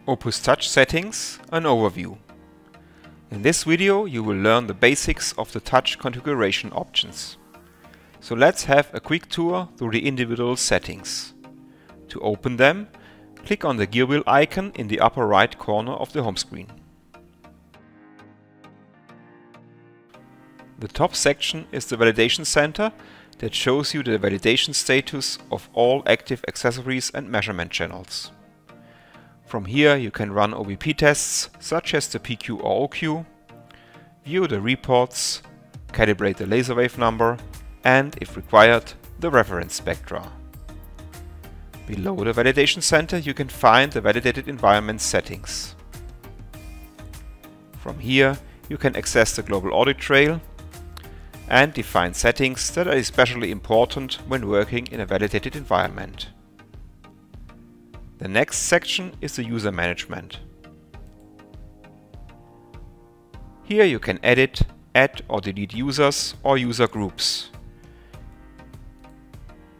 Opus Touch Settings, an overview. In this video you will learn the basics of the touch configuration options. So let's have a quick tour through the individual settings. To open them, click on the gear wheel icon in the upper right corner of the home screen. The top section is the Validation Center that shows you the validation status of all active accessories and measurement channels. From here you can run OBP tests such as the PQ or OQ, view the reports, calibrate the laser wave number and, if required, the reference spectra. Below the Validation Center you can find the validated environment settings. From here you can access the global audit trail and define settings that are especially important when working in a validated environment. The next section is the user management. Here you can edit, add or delete users or user groups.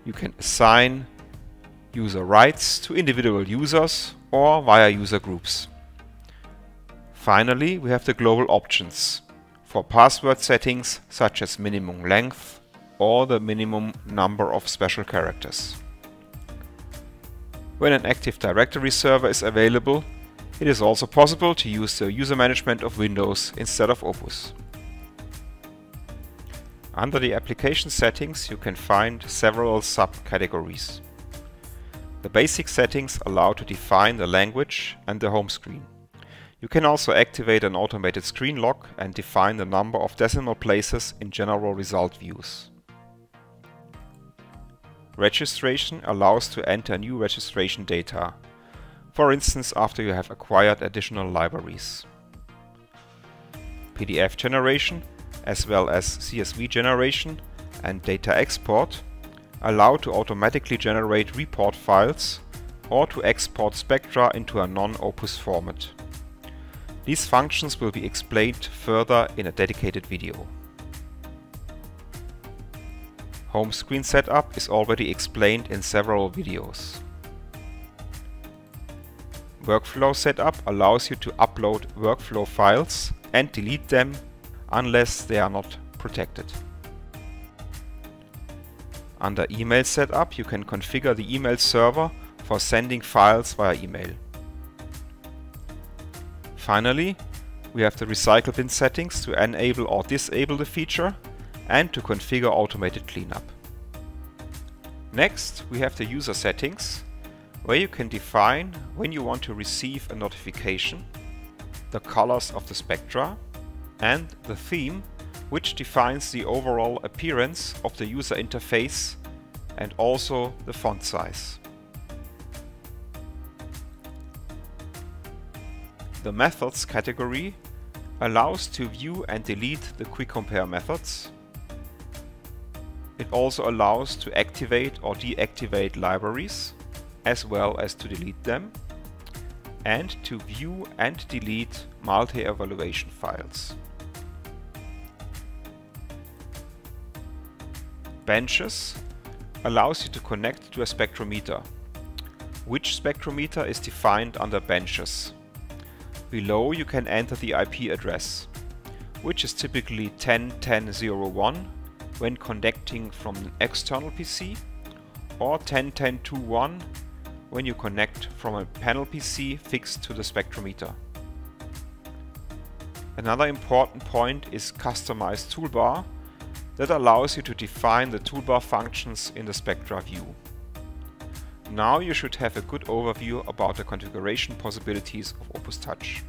You can assign user rights to individual users or via user groups. Finally, we have the global options for password settings such as minimum length or the minimum number of special characters. When an Active Directory server is available, it is also possible to use the user management of Windows instead of Opus. Under the application settings you can find several subcategories. The basic settings allow to define the language and the home screen. You can also activate an automated screen lock and define the number of decimal places in general result views. Registration allows to enter new registration data, for instance after you have acquired additional libraries. PDF generation as well as CSV generation and data export allow to automatically generate report files or to export spectra into a non-Opus format. These functions will be explained further in a dedicated video. Home screen setup is already explained in several videos. Workflow setup allows you to upload workflow files and delete them unless they are not protected. Under email setup you can configure the email server for sending files via email. Finally, we have the recycle bin settings to enable or disable the feature and to configure automated cleanup. Next, we have the user settings, where you can define when you want to receive a notification, the colors of the spectra, and the theme, which defines the overall appearance of the user interface and also the font size. The methods category allows to view and delete the quick compare methods. It also allows to activate or deactivate libraries, as well as to delete them, and to view and delete multi-evaluation files. Benches allows you to connect to a spectrometer. Which spectrometer is defined under benches. Below you can enter the IP address, which is typically 10.10.01 when connecting from an external PC, or 10.10.21 when you connect from a panel PC fixed to the spectrometer. Another important point is customized toolbar that allows you to define the toolbar functions in the spectra view. Now you should have a good overview about the configuration possibilities of Opus Touch.